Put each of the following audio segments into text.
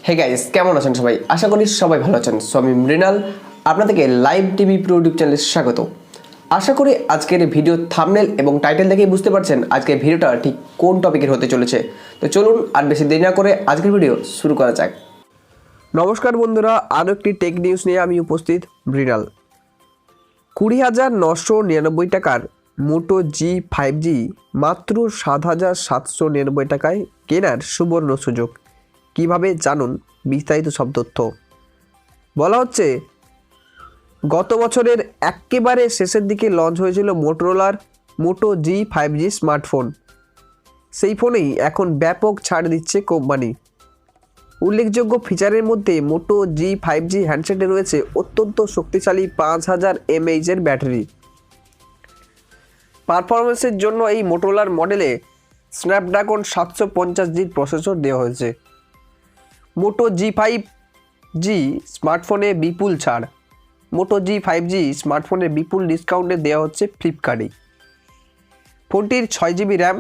Hey guys, কেমন আছেন সবাই? আশা করি সবাই ভালো আছেন। সো আমি মৃণাল, আপনাদেরকে লাইভ টিভি প্রো ইউটিউব চ্যানেলে স্বাগত। আশা করি আজকের ভিডিও থাম্বনেল এবং টাইটেল দেখেই বুঝতে পারছেন আজকের ভিডিওটা ঠিক কোন টপিকের হতে চলেছে। তো চলুন আর বেশি দেরি না করে আজকের ভিডিও শুরু করা যাক। নমস্কার বন্ধুরা, আরও একটি টেক নিউজ নিয়ে আমি উপস্থিত মৃণাল। 20,999 টাকার মোটো জি5G মাত্র 7,799 টাকায় কেনার সুবর্ণ সুযোগ। কিভাবে জানুন বিস্তারিত সব তথ্য। বলা হচ্ছে গত বছরের একেবারে শেষের দিকে লঞ্চ হয়েছিল মোটোরোলার মোটো জি5G স্মার্টফোন। সেই ফোনেই এখন ব্যাপক ছাড় দিচ্ছে কোম্পানি। উল্লেখযোগ্য ফিচারের মধ্যে মোটো জি5G হ্যান্ডসেটে রয়েছে অত্যন্ত শক্তিশালী 5000 mAh এর ব্যাটারি। পারফরমেন্সের জন্য এই মোটোরোলার মডেলে স্ন্যাপড্রাগন 750G প্রসেসর দেওয়া হয়েছে। মোটো জি5G স্মার্টফোনে বিপুল ছাড়। মোটো জি5G স্মার্টফোনে বিপুল ডিসকাউন্টে দেওয়া হচ্ছে ফ্লিপকার্টে। ফোনটির 6GB র্যাম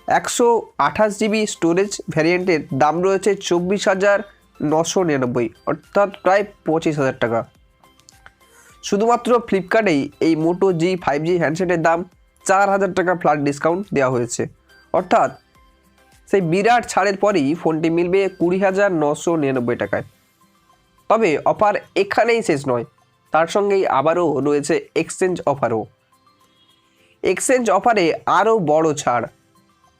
128GB স্টোরেজ ভ্যারিয়েন্টের দাম রয়েছে 24,999, অর্থাৎ প্রায় 25,000 টাকা। শুধুমাত্র ফ্লিপকার্টেই এই মোটো জি5G হ্যান্ডসেটের দাম 4,000 টাকা ফ্ল্যাট ডিসকাউন্ট দেওয়া হয়েছে, অর্থাৎ সেই বিরাট ছাড়ের পরই ফোনটি মিলবে 20,999 টাকায়। তবে অফার এখানেই শেষ নয়, তার সঙ্গেই আবারও রয়েছে এক্সচেঞ্জ অফারও। এক্সচেঞ্জ অফারে আরও বড় ছাড়।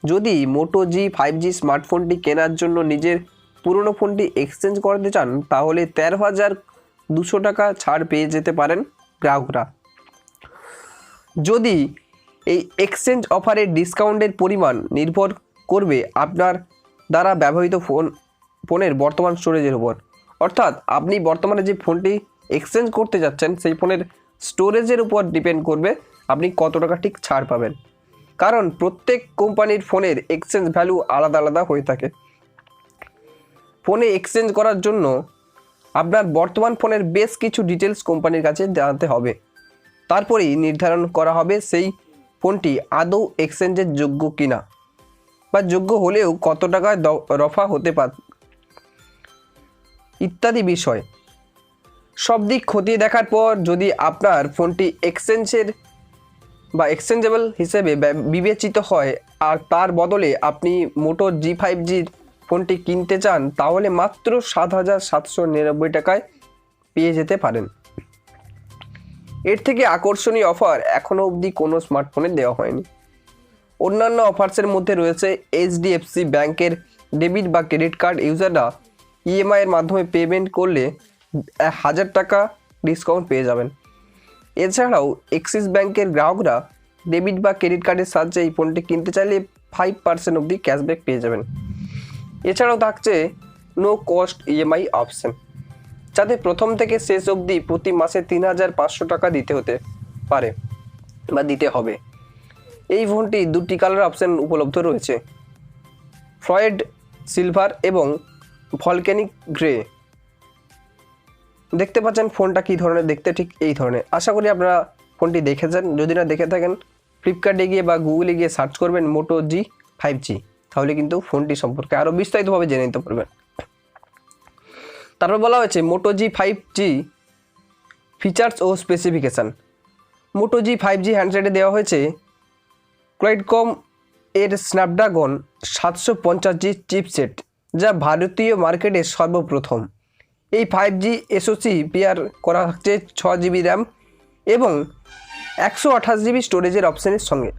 যদি মোটো জি5G স্মার্টফোনটি কেনার জন্য নিজের পুরনো ফোনটি এক্সচেঞ্জ করতে চান, তাহলে 13,200 টাকা ছাড় পেয়ে যেতে পারেন গ্রাহকরা। যদি এই এক্সচেঞ্জ অফারের ডিসকাউন্টের পরিমাণ নির্ভর করবে আপনার দ্বারা ব্যবহৃত ফোনের বর্তমান স্টোরেজের উপর, অর্থাৎ আপনি বর্তমানে যে ফোনটি এক্সচেঞ্জ করতে যাচ্ছেন সেই ফোনের স্টোরেজের উপর ডিপেন্ড করবে আপনি কত টাকা ঠিক ছাড় পাবেন। কারণ প্রত্যেক কোম্পানির ফোনের এক্সচেঞ্জ ভ্যালু আলাদা আলাদা হয়ে থাকে। ফোনে এক্সচেঞ্জ করার জন্য আপনার বর্তমান ফোনের বেশ কিছু ডিটেলস কোম্পানির কাছে জানাতে হবে। তারপরেই নির্ধারণ করা হবে সেই ফোনটি আদৌ এক্সচেঞ্জের যোগ্য কিনা, বা যোগ্য হলেও কত টাকায় রফা হতে পারে ইত্যাদি বিষয়। সব দিক খতিয়ে দেখার পর যদি আপনার ফোনটি এক্সচেঞ্জেবল হিসেবে বিবেচিত হয় আর তার বদলে আপনি মোটো জি5G ফোনটি কিনতে চান, তাহলে মাত্র 7,799 টাকায় পেয়ে যেতে পারেন। এর থেকে আকর্ষণীয় অফার এখনও অবধি কোনো স্মার্টফোনে দেওয়া হয়নি। অন্যান্য অফার্সের মধ্যে রয়েছে HDFC ব্যাংকের ডেবিট বা ক্রেডিট কার্ড ইউজাররা EMI এর মাধ্যমে পেমেন্ট করলে 1,000 টাকা ডিসকাউন্ট পেয়ে যাবেন। এছাড়াও অ্যাক্সিস ব্যাংকের গ্রাহকরা ডেবিট বা ক্রেডিট কার্ডের সাহায্যে এই ফোনটি কিনতে চাইলে 5% অবধি ক্যাশব্যাক পেয়ে যাবেন। এছাড়াও থাকছে নো কস্ট EMI অপশন, যাতে প্রথম থেকে শেষ অবধি প্রতি মাসে 3,500 টাকা দিতে হতে পারে বা দিতে হবে। এই ফোনটি দুটি কালার অপশন উপলব্ধ রয়েছে, ফ্লয়েড সিলভার এবং ভলক্যানিক গ্রে। দেখতে পাচ্ছেন ফোনটা কী ধরনের দেখতে, ঠিক এই ধরনের। আশা করি আপনারা ফোনটি দেখেছেন। যদি না দেখে থাকেন, ফ্লিপকার্টে গিয়ে বা গুগলে গিয়ে সার্চ করবেন মোটো জি5G, তাহলে কিন্তু ফোনটি সম্পর্কে আরও বিস্তারিতভাবে জেনে নিতে পারবেন। তারপর বলা হয়েছে মোটো জি5G ফিচার্স ও স্পেসিফিকেশান। মোটো জি5G হ্যান্ডসেটে দেওয়া হয়েছে কোয়ালকম এর স্ন্যাপড্রাগন 750G চিপসেট, যা ভারতীয় মার্কেটে সর্বপ্রথম। এই 5G SoC পেয়ার করা হচ্ছে 6GB র্যাম এবং 128GB স্টোরেজের অপশানের সঙ্গে।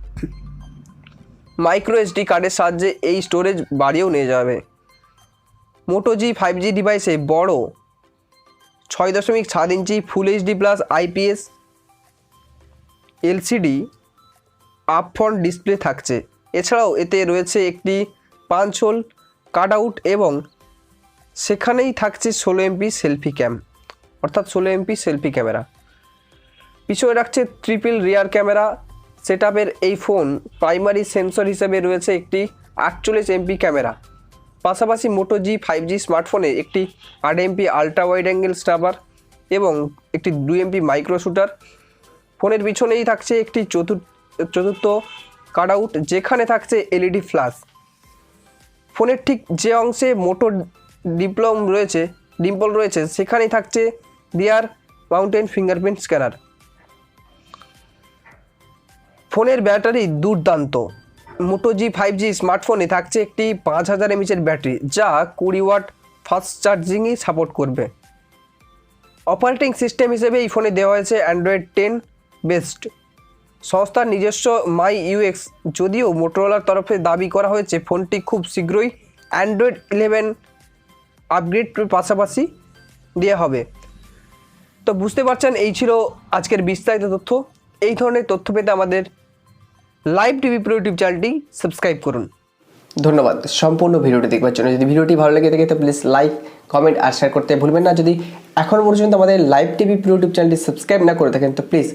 মাইক্রো SD কার্ডের সাহায্যে এই স্টোরেজ বাড়িয়েও নিয়ে যাবে। মোটো জি5G ডিভাইসে বড় 6.7 ইঞ্চি ফুল HD+ IPS LCD upfront display থাকছে। এছাড়াও এতে রয়েছে একটি 5 হোল কাট আউট এবং সেখানেই থাকছে 16MP সেলফি ক্যাম, অর্থাৎ 16MP সেলফি ক্যামেরা। পিছনে রাখছে ট্রিপল রিয়ার ক্যামেরা সেটআপের এই ফোন। প্রাইমারি সেন্সর হিসেবে রয়েছে একটি 48MP ক্যামেরা। পাশাপাশি মোটো জি5G স্মার্টফোনে একটি 8MP ultra wide angle snapper এবং একটি 2MP মাইক্রো শুটার। ফোনের পিছনেই থাকছে একটি চতুর্থ কাট আউট, যেখানে থাকছে LED ফ্ল্যাশ। ফোনের ঠিক যে অংশে মোটো ডিম্পল রয়েছে সেখানেই থাকছে রিয়ার মাউন্টেন ফিঙ্গারপ্রিন্ট স্ক্যানার। ফোনের ব্যাটারি দুর্দান্ত। মোটো G5G স্মার্টফোনে থাকছে একটি 5000 mAh ব্যাটারি, যা 20 ওয়াট ফাস্ট চার্জিংই সাপোর্ট করবে। অপারেটিং সিস্টেম হিসেবে এই ফোনে দেওয়া হয়েছে অ্যান্ড্রয়েড 10 বেস্ট। সংস্থার নিজস্ব MyUX, যদিও মোটোরোলার তরফে দাবি করা হয়েছে ফোনটি খুব শীঘ্রই অ্যান্ড্রয়েড 11 আপগ্রেডের পাশাপাশি দেওয়া হবে। তো বুঝতে পারছেন, এই ছিল আজকের বিস্তারিত তথ্য। এই ধরনের তথ্য পেতে আমাদের লাইভ টিভি প্রো ইউটিউব চ্যানেলটি সাবস্ক্রাইব করুন। ধন্যবাদ সম্পূর্ণ ভিডিওটি দেখবার জন্য। যদি ভিডিওটি ভালো লেগে থাকে তো প্লিজ লাইক, কমেন্ট আর শেয়ার করতে ভুলবেন না। যদি এখন পর্যন্ত আমাদের লাইভ টিভি প্রো ইউটিউব চ্যানেলটি সাবস্ক্রাইব না করে থাকেন তো প্লিজ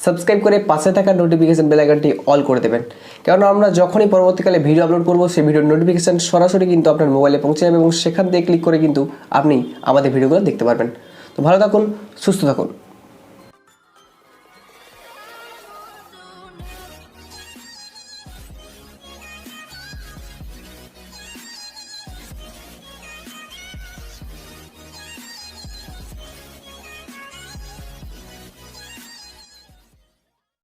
সাবস্ক্রাইব করে পাশে থাকা নোটিফিকেশন বেল আইকনটি অল করে দেবেন, কারণ আমরা যখনই পরবর্তীকালে ভিডিও আপলোড করব সেই ভিডিওর নোটিফিকেশন সরাসরি কিন্তু আপনার মোবাইলে পৌঁছে যাবে এবং সেখান থেকে ক্লিক করে কিন্তু আপনি আমাদের ভিডিওগুলো দেখতে পারবেন। তো ভালো থাকুন, সুস্থ থাকুন।